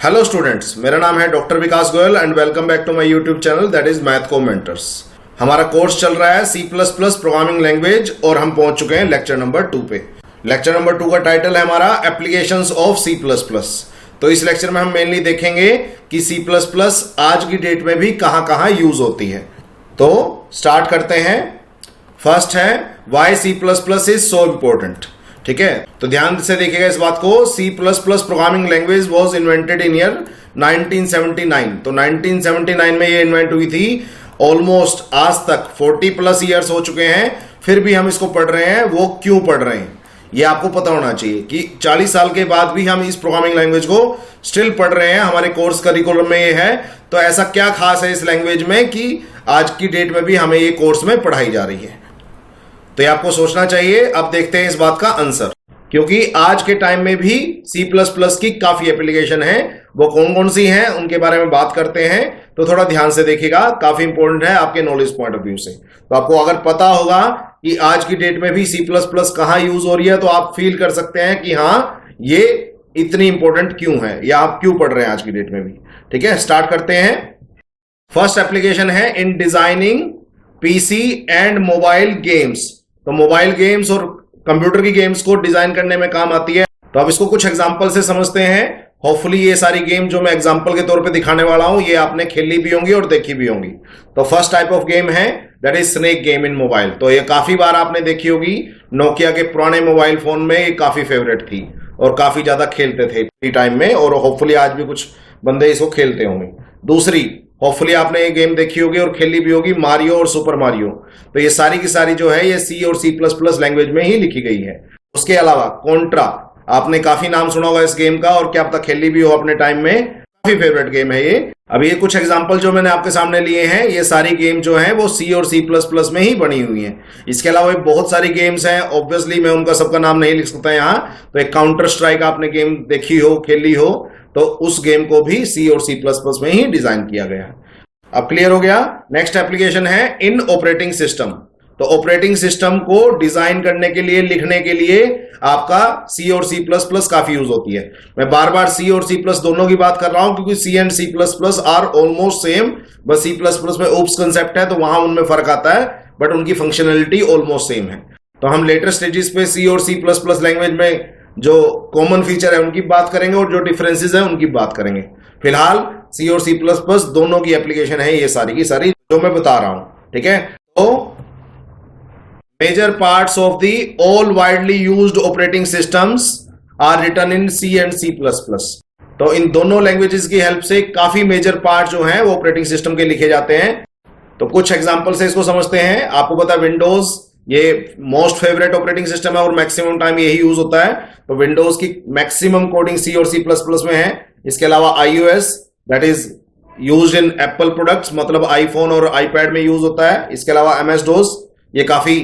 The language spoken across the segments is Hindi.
हेलो स्टूडेंट्स, मेरा नाम है doctor Vikas Goyal and welcome back to my YouTube channel that is math को मेंटर्स। हमारा कोर्स चल रहा है C++ प्रोग्रामिंग लैंग्वेज और हम पहुंच चुके हैं लेक्चर नंबर 2 पे। लेक्चर नंबर 2 का टाइटल है हमारा एप्लीकेशंस ऑफ C++। तो इस लेक्चर में हम मेनली देखेंगे कि C++ आज की डेट में भी कहां कहां यूज होती है। तो स्टार्ट करते हैं। फर्स्ट है why C++ is so important. ठीक है, तो ध्यान से देखिएगा इस बात को। C++ programming language was invented in year 1979। तो 1979 में ये इन्वेंट हुई थी। ऑलमोस्ट आज तक 40+ ईयर्स हो चुके हैं, फिर भी हम इसको पढ़ रहे हैं। वो क्यों पढ़ रहे हैं ये आपको पता होना चाहिए कि 40 साल के बाद भी हम इस प्रोग्रामिंग लैंग्वेज को स्टिल पढ़ रहे हैं। हमारे कोर्स करिकुलम में ये है। तो ऐसा क्या खास है इस लैंग्वेज में कि आज की डेट में भी हमें ये कोर्स में पढ़ाई जा रही है। तो ये आपको सोचना चाहिए। अब देखते हैं इस बात का आंसर, क्योंकि आज के टाइम में भी C++ की काफी एप्लीकेशन है। वो कौन कौन सी हैं उनके बारे में बात करते हैं। तो थोड़ा ध्यान से देखिएगा, काफी इंपॉर्टेंट है आपके नॉलेज पॉइंट ऑफ व्यू से। तो आपको अगर पता होगा कि आज की डेट में भी C++ कहां यूज हो रही है, तो आप फील कर सकते हैं कि हाँ ये इतनी इंपॉर्टेंट क्यों है या आप क्यों पढ़ रहे हैं आज की डेट में भी। ठीक है, स्टार्ट करते हैं। फर्स्ट एप्लीकेशन है in designing PC and mobile games. तो मोबाइल गेम्स और कंप्यूटर की गेम्स को डिजाइन करने में काम आती है। तो अब इसको कुछ एग्जांपल से समझते हैं। होपफुली ये सारी गेम जो मैं एग्जांपल के तौर पे दिखाने वाला हूं ये आपने खेली भी होंगी और देखी भी होंगी। तो फर्स्ट टाइप ऑफ गेम है that is snake game in mobile. तो ये काफी बार आपने देखी होगी। नोकिया के पुराने मोबाइल फोन में ये काफी फेवरेट थी और काफी ज्यादा खेलते थे फ्री टाइम में, और होपफुली आज भी कुछ बंदे इसको खेलते होंगे। दूसरी होपफुली आपने ये गेम देखी होगी और खेली भी होगी, मारियो और सुपर मारियो। तो ये सारी की सारी जो है ये C और C++ लैंग्वेज में ही लिखी गई है। उसके अलावा कॉन्ट्रा, आपने काफी नाम सुना होगा इस गेम का और क्या पता खेली भी हो अपने टाइम में। काफी फेवरेट गेम है ये। अब ये कुछ एग्जांपल जो मैंने आपके सामने लिए हैं, ये सारी गेम जो है वो C और C++ में ही बनी हुई हैं। इसके अलावा बहुत सारी गेम्स हैं, ऑब्वियसली मैं उनका सबका नाम नहीं लिख सकता यहाँ। तो एक काउंटर स्ट्राइक आपने गेम देखी हो, खेली हो, तो उस गेम को भी C और C++ में ही डिजाइन किया गया है। अब क्लियर हो गया। नेक्स्ट एप्लीकेशन है इन ऑपरेटिंग सिस्टम। तो ऑपरेटिंग सिस्टम को डिजाइन करने के लिए, लिखने के लिए आपका C और C++ काफी यूज होती है। मैं बार बार C और C+ दोनों की बात कर रहा हूं क्योंकि C and C++ are almost same. बस C++ में ओप्स कंसेप्ट है तो वहां उनमें फर्क आता है, बट उनकी फंक्शनैलिटी ऑलमोस्ट सेम है। तो हम लेटर स्टेजेस पे C और C++ लैंग्वेज में जो कॉमन फीचर है उनकी बात करेंगे और जो डिफरेंसेस है उनकी बात करेंगे। फिलहाल C और C++ दोनों की एप्लीकेशन है ये सारी की सारी जो मैं बता रहा हूं। ठीक है, तो major parts of the all widely used operating systems are written in C and C++। तो इन दोनों लैंग्वेजेस की हेल्प से काफी मेजर पार्ट जो हैं वो ऑपरेटिंग सिस्टम के लिखे जाते हैं। तो कुछ एग्जांपल से इसको समझते हैं। आपको पता है विंडोज ये मोस्ट फेवरेट ऑपरेटिंग सिस्टम है और मैक्सिमम टाइम यही यूज होता है। तो विंडोज की मैक्सिमम कोडिंग C और C++ में है। इसके अलावा iOS that is used in Apple products, मतलब आईफोन और आईपैड में यूज होता है। इसके अलावा MS-DOS ये काफी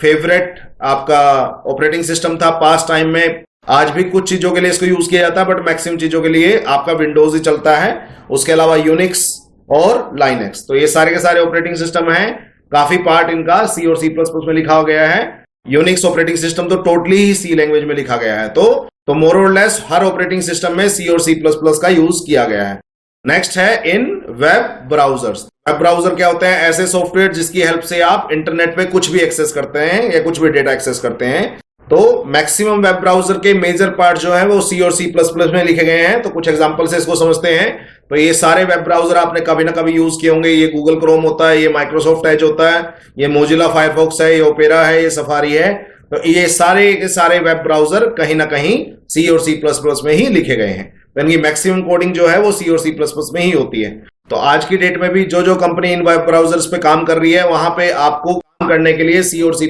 फेवरेट आपका ऑपरेटिंग सिस्टम था पास्ट टाइम में। आज भी कुछ चीजों के लिए इसको यूज किया जाता है, बट मैक्सिमम चीजों के लिए आपका विंडोज ही चलता है। उसके अलावा यूनिक्स और लाइनेक्स, तो ये सारे के सारे ऑपरेटिंग सिस्टम हैं। काफी पार्ट इनका C और C++ में लिखा गया है। यूनिक्स ऑपरेटिंग सिस्टम तो टोटली ही C लैंग्वेज में लिखा गया है। तो मोर और लेस हर ऑपरेटिंग सिस्टम में C और C++ का यूज किया गया है। नेक्स्ट है इन वेब ब्राउजर्स। वेब ब्राउजर क्या होते हैं? ऐसे सॉफ्टवेयर जिसकी हेल्प से आप इंटरनेट पे कुछ भी एक्सेस करते हैं या कुछ भी डेटा एक्सेस करते हैं। तो मैक्सिमम वेब ब्राउजर के मेजर पार्ट जो है वो C और C++ में लिखे गए हैं। तो कुछ एग्जांपल से इसको समझते हैं। तो ये सारे वेब ब्राउजर आपने कभी ना कभी यूज किए होंगे। ये गूगल क्रोम होता है, ये माइक्रोसॉफ्ट एज होता है, ये मोजिला फायरफॉक्स है, ये ओपेरा है, ये सफारी है। तो ये सारे के सारे वेब ब्राउजर कहीं ना कहीं C और C++ में ही लिखे गए हैं। तो इनकी मैक्सिमम कोडिंग जो है वो C और C++ में ही होती है। तो आज की डेट में भी जो जो कंपनी इन वेब ब्राउजर्स पे काम कर रही है वहां पे आपको काम करने के लिए C और C++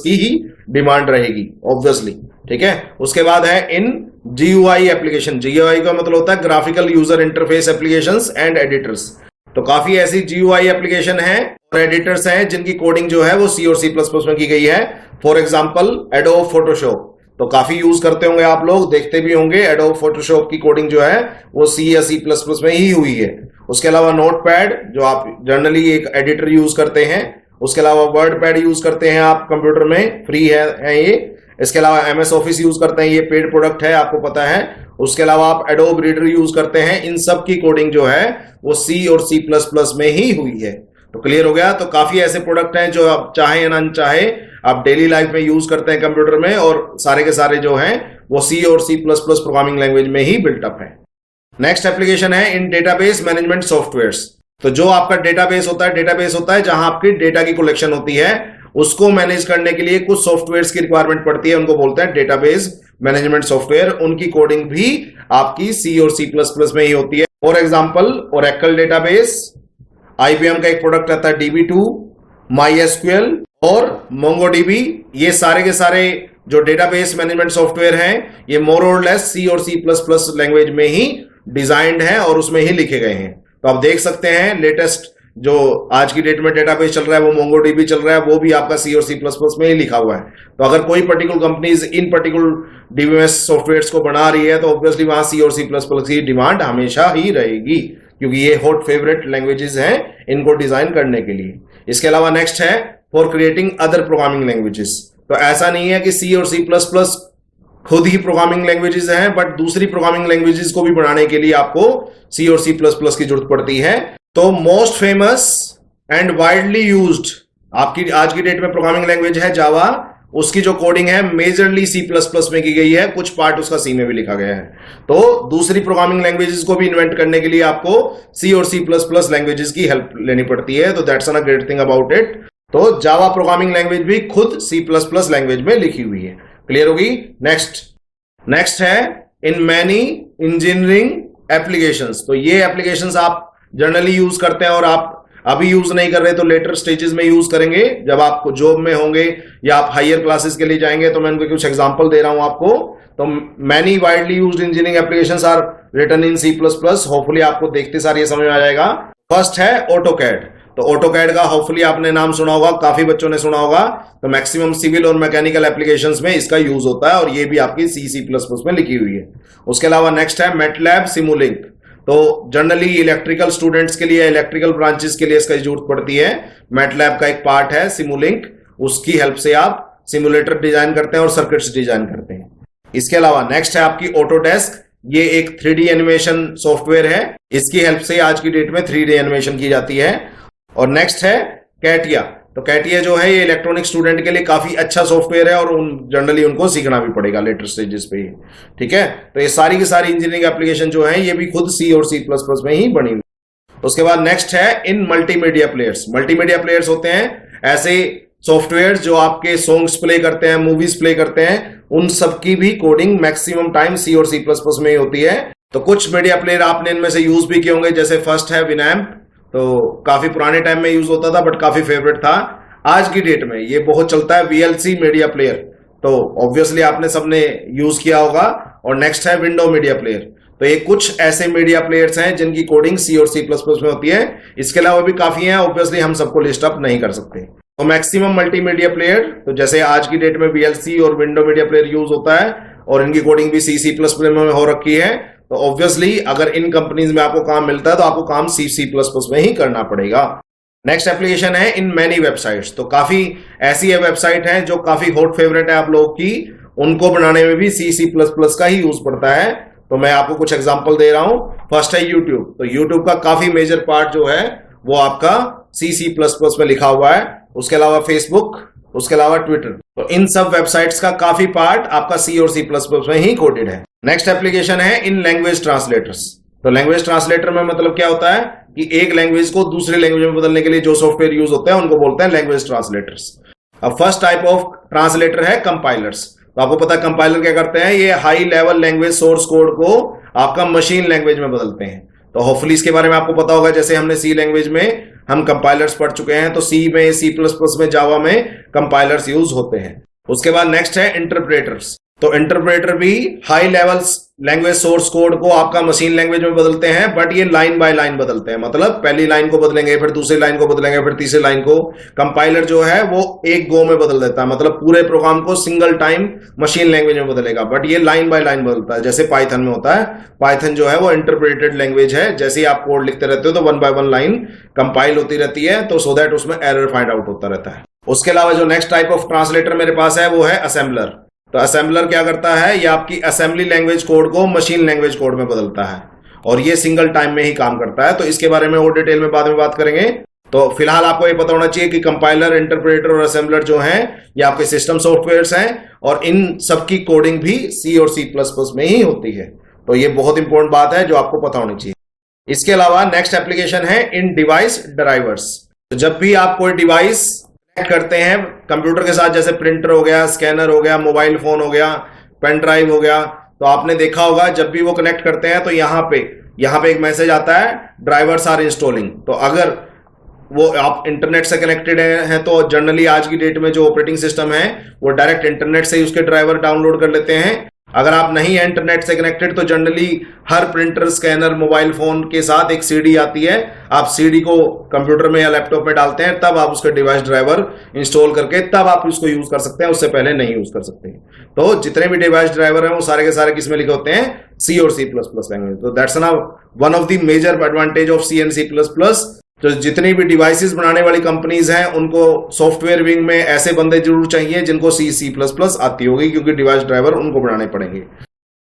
की ही डिमांड रहेगी ऑब्वियसली। ठीक है, उसके बाद है इन GUI एप्लीकेशन। GUI का मतलब होता है graphical user interface applications and editors. तो काफी ऐसी GUI एप्लीकेशन है और एडिटर्स हैं जिनकी कोडिंग जो है वो C और C++ में की गई है। फॉर एग्जांपल एडोब फोटोशॉप, तो काफी यूज करते होंगे आप लोग, देखते भी होंगे। एडोब फोटोशॉप की कोडिंग जो है वो C या C++ में ही हुई है। उसके अलावा नोटपैड जो आप जनरली एक एडिटर यूज करते हैं। उसके अलावा वर्ड पैड यूज करते हैं आप कंप्यूटर में, फ्री है ये। इसके अलावा एमएस ऑफिस यूज करते हैं, ये पेड प्रोडक्ट है आपको पता है। उसके अलावा आप एडोब रीडर यूज करते हैं। इन सब की कोडिंग जो है वो सी और सी प्लस प्लस में ही हुई है। तो क्लियर हो गया। तो काफी ऐसे प्रोडक्ट हैं जो आप चाहे या ना चाहे आप डेली लाइफ में यूज करते हैं कंप्यूटर में, और सारे के सारे जो हैं वो सी और C plus plus programming language में ही बिल्टअप है। नेक्स्ट एप्लीकेशन है इन डेटाबेस मैनेजमेंट सॉफ्टवेयर्स। तो जो आपका डेटाबेस होता है जहां आपकी डेटा की कलेक्शन होती है, उसको मैनेज करने के लिए कुछ सॉफ्टवेयर्स की रिक्वायरमेंट पड़ती है, उनको बोलते हैं डेटाबेस मैनेजमेंट सॉफ्टवेयर। उनकी कोडिंग भी आपकी सी और सी प्लस प्लस में ही होती है। For example Oracle database, IBM का एक प्रोडक्ट आता है DB2, MySQL और MongoDB। ये सारे के सारे जो डेटाबेस मैनेजमेंट सॉफ्टवेयर हैं ये मोर और लेस सी और सी प्लस प्लस लैंग्वेज में ही डिजाइंड है और उसमें ही लिखे गए हैं। तो आप देख सकते हैं लेटेस्ट जो आज की डेट में डेटाबेस चल रहा है वो MongoDB चल रहा है, वो भी आपका सी और सी प्लस प्लस में ही लिखा हुआ है। तो अगर कोई particular companies in particular DBMS softwares को बना रही है तो ऑब्वियसली वहां सी और सी प्लस प्लस की डिमांड हमेशा ही रहेगी, क्योंकि ये हॉट फेवरेट लैंग्वेजेस हैं इनको डिजाइन करने के लिए। इसके अलावा नेक्स्ट है for creating other programming languages. तो ऐसा नहीं है कि सी और सी प्लस प्लस खुद ही प्रोग्रामिंग लैंग्वेजेस हैं, बट दूसरी प्रोग्रामिंग लैंग्वेजेस को भी बनाने के लिए आपको सी और सी प्लस प्लस की जरूरत पड़ती है। तो most famous and widely used आपकी आज की डेट में प्रोग्रामिंग लैंग्वेज है जावा। उसकी जो कोडिंग है मेजरली सी प्लस प्लस में की गई है, कुछ पार्ट उसका सी में भी लिखा गया है। तो दूसरी प्रोग्रामिंग लैंग्वेजेस को भी इन्वेंट करने के लिए आपको सी और सी प्लस प्लस लैंग्वेजेस की हेल्प लेनी पड़ती है। तो that's a great thing about it. तो जावा प्रोग्रामिंग लैंग्वेज भी खुद सी प्लस प्लस लैंग्वेज में लिखी हुई है। क्लियर होगी। नेक्स्ट है इन मैनी इंजीनियरिंग एप्लीकेशंस। तो ये एप्लीकेशंस आप जनरली यूज करते हैं और आप अभी यूज नहीं कर रहे तो लेटर स्टेजेस में यूज करेंगे जब आप जॉब में होंगे या आप हायर क्लासेस के लिए जाएंगे। तो मैं उनके कुछ एग्जांपल दे रहा हूं आपको। तो many widely used engineering applications are written in C plus plus. Hopefully आपको देखते सार ये समझ में आ जाएगा। फर्स्ट है ऑटोकैड। तो ऑटोकैड का होपफुली आपने नाम सुना होगा, काफी बच्चों ने सुना होगा। तो मैक्सिमम सिविल और मैकेनिकल एप्लीकेशंस में इसका यूज होता है और ये भी आपकी सी प्लस प्लस में लिखी हुई है। उसके अलावा नेक्स्ट है मैटलैब सिमुलिंक। तो जनरली इलेक्ट्रिकल स्टूडेंट्स के लिए, इलेक्ट्रिकल ब्रांचेस के लिए इसका जरूरत पड़ती है। मैटलैब का एक पार्ट है सिमुलिंक, उसकी हेल्प से आप सिमुलेटर डिजाइन करते हैं और सर्किट्स डिजाइन करते हैं। इसके अलावा नेक्स्ट है आपकी ऑटोडेस्क। ये एक 3D एनिमेशन सॉफ्टवेयर है, इसकी हेल्प से आज की डेट में 3D एनिमेशन की जाती है। और नेक्स्ट है कैटिया। तो कैटिया जो है ये इलेक्ट्रॉनिक स्टूडेंट के लिए काफी अच्छा सॉफ्टवेयर है और जनरली उनको सीखना भी पड़ेगा लेटर स्टेजेस पे ही। ठीक है। तो ये सारी की सारी इंजीनियरिंग एप्लीकेशन जो है ये भी खुद सी और सी प्लस प्लस में ही बनी हुई। उसके बाद नेक्स्ट है इन मल्टीमीडिया प्लेयर्स। मल्टीमीडिया प्लेयर्स होते हैं ऐसे सॉफ्टवेयर जो आपके सॉन्ग्स प्ले करते हैं, मूवीज प्ले करते हैं, उन सबकी भी कोडिंग मैक्सिमम टाइम सी और सी प्लस प्लस में ही होती है। तो कुछ मीडिया प्लेयर आपने इनमें से यूज भी किए होंगे, जैसे फर्स्ट है विनैम्प। तो काफी पुराने टाइम में यूज होता था बट काफी फेवरेट था। आज की डेट में ये बहुत चलता है VLC मीडिया प्लेयर। तो ऑब्वियसली आपने सबने यूज किया होगा। और नेक्स्ट है विंडो मीडिया प्लेयर। तो ये कुछ ऐसे मीडिया प्लेयर्स हैं जिनकी कोडिंग सी और सी प्लस प्लस में होती है। इसके अलावा भी काफी हैं, ऑब्वियसली हम सबको लिस्ट अप नहीं कर सकते। तो मैक्सिमम मल्टीमीडिया प्लेयर, तो जैसे आज की डेट में VLC और विंडो मीडिया प्लेयर यूज होता है और इनकी कोडिंग भी सी प्लस प्लस में हो रखी है। तो ऑब्वियसली अगर इन कंपनीज में आपको काम मिलता है तो आपको काम सी प्लस प्लस में ही करना पड़ेगा। नेक्स्ट एप्लीकेशन है इन मैनी वेबसाइट्स। तो काफी ऐसी वेबसाइट है जो काफी हॉट फेवरेट है आप लोगों की, उनको बनाने में भी सी प्लस प्लस का ही यूज पड़ता है। तो मैं आपको कुछ एग्जांपल दे रहा हूं। फर्स्ट है यूट्यूब। तो यूट्यूब का काफी मेजर पार्ट जो है वो आपका सी प्लस प्लस में लिखा हुआ है। उसके अलावा फेसबुक, उसके अलावा ट्विटर। तो इन सब वेबसाइट्स का काफी पार्ट आपका सी और सी प्लस प्लस में ही कोडेड है। नेक्स्ट एप्लीकेशन है इन लैंग्वेज ट्रांसलेटर्स। तो लैंग्वेज ट्रांसलेटर में मतलब क्या होता है कि एक लैंग्वेज को दूसरे लैंग्वेज में बदलने के लिए जो सॉफ्टवेयर यूज होते हैं उनको बोलते हैं लैंग्वेज ट्रांसलेटर्स। अब फर्स्ट टाइप ऑफ ट्रांसलेटर है कंपाइलर्स। तो आपको पता है कंपाइलर क्या करते हैं, ये high level language source code को आपका मशीन लैंग्वेज में बदलते हैं। तो होपफुली इसके बारे में आपको पता होगा, जैसे हमने सी लैंग्वेज में हम कंपाइलर्स पढ़ चुके हैं, तो सी में, सी प्लस प्लस में, जावा में कंपाइलर्स यूज होते हैं। उसके बाद नेक्स्ट है इंटरप्रेटर्स। तो इंटरप्रेटर भी high level language source code को आपका मशीन लैंग्वेज में बदलते हैं, बट ये लाइन बाय लाइन बदलते हैं। मतलब पहली लाइन को बदलेंगे, फिर दूसरी लाइन को बदलेंगे, फिर तीसरी लाइन को। कंपाइलर जो है वो एक गो में बदल देता है, मतलब पूरे प्रोग्राम को सिंगल टाइम मशीन लैंग्वेज में बदलेगा, बट ये लाइन बाय लाइन बदलता है, जैसे पाइथन में होता है। पाइथन जो है वो इंटरप्रेटेड लैंग्वेज है, जैसे ही आप कोड लिखते रहते हो तो one by one line compile होती रहती है, तो सो दैट उसमें एरर फाइंड आउट होता रहता है। उसके अलावा जो नेक्स्ट टाइप ऑफ ट्रांसलेटर मेरे पास है वो है असेंबलर। तो असेंबलर क्या करता है, ये आपकी असेंबली लैंग्वेज कोड को मशीन लैंग्वेज कोड में बदलता है और ये सिंगल टाइम में ही काम करता है। तो इसके बारे में और डिटेल में बाद में बात करेंगे। तो फिलहाल आपको ये पता होना चाहिए कि कंपाइलर, इंटरप्रेटर और असेंबलर जो हैं ये आपके सिस्टम सॉफ्टवेयर्स हैं और इन सबकी कोडिंग भी सी और C++ में ही होती है। तो ये बहुत इंपॉर्टेंट बात है जो आपको पता होनी चाहिए। इसके अलावा नेक्स्ट एप्लीकेशन है इन डिवाइस ड्राइवर्स। तो जब भी आप कोई डिवाइस कनेक्ट करते हैं कंप्यूटर के साथ, जैसे प्रिंटर हो गया, स्कैनर हो गया, मोबाइल फोन हो गया, पेन ड्राइव हो गया, तो आपने देखा होगा जब भी वो कनेक्ट करते हैं तो यहाँ पे एक मैसेज आता है, ड्राइवर्स आर इंस्टॉलिंग। तो अगर वो आप इंटरनेट से कनेक्टेड हैं तो जनरली आज की डेट में जो ऑपरेटिंग सिस्टम है वो डायरेक्ट इंटरनेट से ही उसके ड्राइवर डाउनलोड कर लेते हैं। अगर आप नहीं है इंटरनेट से कनेक्टेड तो जनरली हर प्रिंटर, स्कैनर, मोबाइल फोन के साथ एक सीडी आती है। आप सीडी को कंप्यूटर में या लैपटॉप में डालते हैं, तब आप उसका डिवाइस ड्राइवर इंस्टॉल करके तब आप उसको यूज कर सकते हैं, उससे पहले नहीं यूज कर सकते। तो जितने भी डिवाइस ड्राइवर हैं वो सारे के सारे किस में लिखे होते हैं, C और C++ लैंग्वेज। तो that's one of the major advantage of C and C++। तो जितनी भी डिवाइसेस बनाने वाली कंपनीज हैं उनको सॉफ्टवेयर विंग में ऐसे बंदे जरूर चाहिए जिनको C++ आती होगी, क्योंकि डिवाइस ड्राइवर उनको बनाने पड़ेंगे।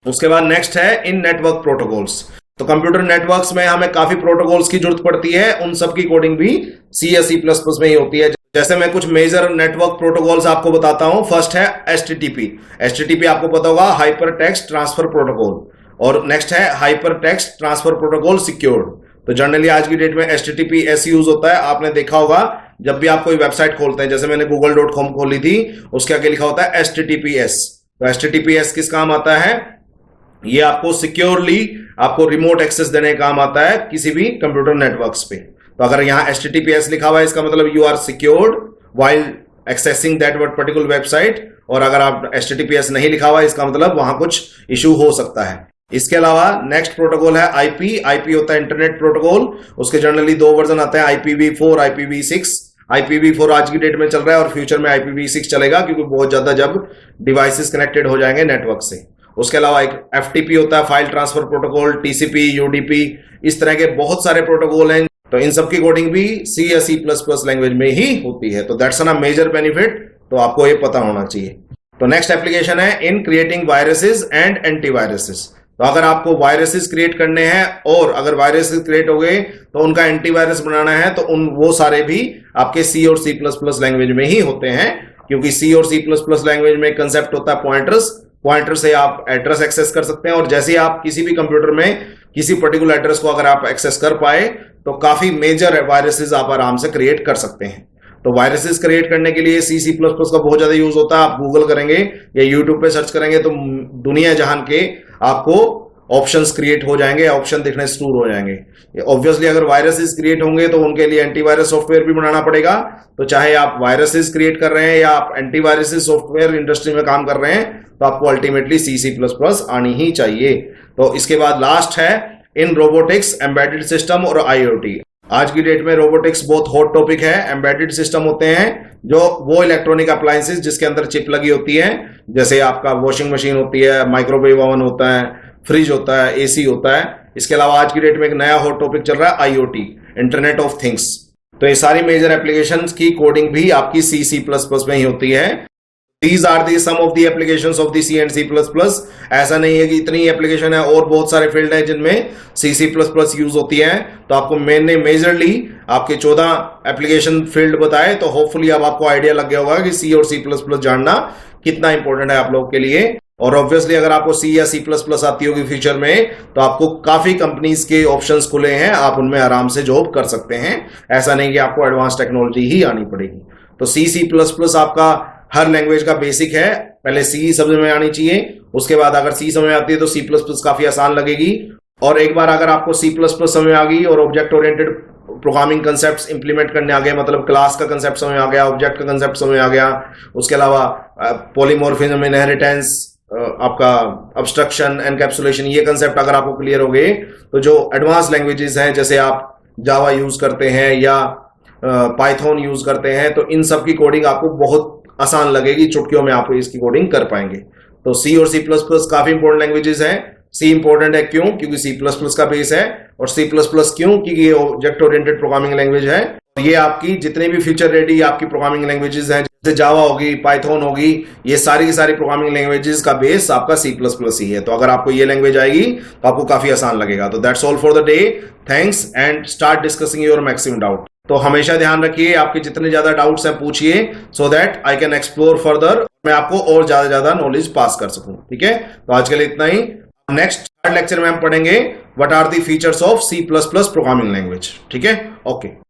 उसके बाद नेक्स्ट है इन नेटवर्क प्रोटोकॉल्स। तो कंप्यूटर नेटवर्क्स में हमें काफी प्रोटोकॉल्स की जरूरत पड़ती है, उन सब की कोडिंग भी C या C++ में ही होती है। जैसे मैं कुछ मेजर नेटवर्क प्रोटोकॉल्स आपको बताता हूं। फर्स्ट है HTTP। HTTP आपको पता होगा, हाइपर टेक्स्ट ट्रांसफर प्रोटोकॉल। और नेक्स्ट है hyper text transfer protocol secured. तो जनरली आज की डेट में HTTP ऐसे यूज होता है, आपने देखा होगा जब भी आप कोई वेबसाइट खोलते हैं, जैसे मैंने google.com खोली थी, उसके आगे लिखा होता है HTTPS। तो HTTPS किस काम आता है, ये आपको सिक्योरली आपको रिमोट एक्सेस देने का काम आता है किसी भी कंप्यूटर नेटवर्क्स पे। तो अगर यहाँ HTTPS लिखा हुआ है इसका मतलब you are secured while accessing that particular website, और अगर आप HTTPS नहीं लिखा हुआ है इसका मतलब वहां कुछ इशू हो सकता है। इसके अलावा नेक्स्ट प्रोटोकॉल है IP होता है इंटरनेट प्रोटोकॉल। उसके जनरली दो वर्जन आते हैं, IPv4, IPv6। IPv4 आज की डेट में चल रहा है और फ्यूचर में IPv6 चलेगा, क्योंकि बहुत ज्यादा जब डिवाइसेस कनेक्टेड हो जाएंगे नेटवर्क से। उसके अलावा एक FTP होता है, file transfer protocol, TCP, UDP, इस तरह के बहुत सारे प्रोटोकॉल हैं। तो इन सब की कोडिंग भी C या C++ लैंग्वेज में ही होती है। तो दैट्स अ मेजर बेनिफिट, तो आपको ये पता होना चाहिए। तो नेक्स्ट एप्लीकेशन है in creating viruses and antiviruses. तो अगर आपको वायरसेस क्रिएट करने हैं और अगर वायरसेस क्रिएट हो गए तो उनका एंटीवायरस बनाना है, तो वो सारे भी आपके C और C++ लैंग्वेज में ही होते हैं, क्योंकि C और C++ लैंग्वेज में कंसेप्ट होता है पॉइंटर से आप एड्रेस एक्सेस कर सकते हैं। और जैसे ही आप किसी भी कंप्यूटर में किसी पर्टिकुलर एड्रेस को अगर आप एक्सेस कर पाए तो काफी मेजर वायरसेस आप आराम से क्रिएट कर सकते हैं। तो वायरसेस क्रिएट करने के लिए C++ का बहुत ज्यादा यूज होता है। आप गूगल करेंगे या यूट्यूब पे सर्च करेंगे तो दुनिया जहान के आपको ऑप्शंस क्रिएट हो जाएंगे, ऑप्शन दिखने शुरू हो जाएंगे। ऑब्वियसली अगर वायरसेस क्रिएट होंगे तो उनके लिए एंटीवायरस सॉफ्टवेयर भी बनाना पड़ेगा। तो चाहे आप वायरसेस क्रिएट कर रहे हैं या आप एंटीवायरस सॉफ्टवेयर इंडस्ट्री में काम कर रहे हैं, तो आपको अल्टीमेटली C++ आनी ही चाहिए। तो इसके बाद लास्ट है इन रोबोटिक्स, एम्बेडेड सिस्टम और IoT। आज की डेट में रोबोटिक्स बहुत हॉट टॉपिक है। एम्बेडेड सिस्टम होते हैं जो वो इलेक्ट्रॉनिक अप्लायंसेस जिसके अंदर चिप लगी होती है, जैसे आपका वॉशिंग मशीन होती है, माइक्रोवेव ओवन होता है, फ्रिज होता है, AC होता है। इसके अलावा आज की डेट में एक नया हॉट टॉपिक चल रहा है IoT, इंटरनेट ऑफ थिंग्स। तो ये सारी मेजर एप्लीकेशंस की कोडिंग भी आपकी C++ में ही होती है। These are the some of the applications of the C and C++। ऐसा नहीं है कि इतनी एप्लीकेशन है, और बहुत सारे फील्ड है जिनमें C++ यूज होती है। तो आपको मैंने मेजरली आपके 14 एप्लीकेशन फील्ड बताए, तो होपफुली अब आपको आइडिया लग गया होगा कि C और C++ जानना कितना इंपॉर्टेंट है आप लोगों के लिए। और ऑब्वियसली अगर आपको C या C++ आती होगी फ्यूचर में, तो आपको काफी कंपनीज के ऑप्शंस खुले हैं, आप उनमें आराम से जॉब कर सकते हैं। ऐसा नहीं कि आपको एडवांस टेक्नोलॉजी ही आनी पड़ेगी। तो C++ आपका हर लैंग्वेज का बेसिक है। पहले C समझ में आनी चाहिए, उसके बाद अगर C समझ में आती है तो C++ काफी आसान लगेगी। और एक बार अगर आपको C++ समझ में आ गई और object oriented programming concepts implement करने आ गए, मतलब क्लास का कंसेप्ट समझ में आ गया, ऑब्जेक्ट का कंसेप्ट समझ में आ गया, उसके अलावा पॉलीमॉर्फिज्म, इनहेरिटेंस, आपका अब्स्ट्रक्शन, एनकैप्सुलेशन, ये कंसेप्ट अगर आपको क्लियर हो गए, तो जो एडवांस लैंग्वेजेस हैं जैसे आप जावा यूज करते हैं या पाइथन यूज करते हैं, तो इन सब की कोडिंग आपको बहुत आसान लगेगी, चुटकियों में आप इसकी कोडिंग कर पाएंगे। तो C और C++ काफी इंपॉर्टेंट लैंग्वेजेस हैं। C इंपॉर्टेंट है क्यों? क्योंकि C++ का बेस है, और C++ क्यों? क्योंकि ये ऑब्जेक्ट ओरिएंटेड प्रोग्रामिंग लैंग्वेज है। ये आपकी जितने भी फ्यूचर रेडी आपकी प्रोग्रामिंग लैंग्वेजेस हैं जैसे जावा होगी, पाइथन होगी, ये सारी की सारी प्रोग्रामिंग लैंग्वेजेस का बेस आपका सी प्लस प्लस ही है। तो अगर आपको ये लैंग्वेज आएगी तो आपको काफी आसान लगेगा। तो that's all for the day. Thanks and start discussing your maximum doubt. तो हमेशा ध्यान रखिए, आपके जितने ज्यादा डाउट्स हैं पूछिए, so that I can explore further, मैं आपको और ज्यादा नॉलेज पास कर सकूं। ठीक है, तो आज के लिए इतना ही। नेक्स्ट थर्ड लेक्चर में हम पढ़ेंगे what are the features of C plus plus programming language. ठीक है, ओके।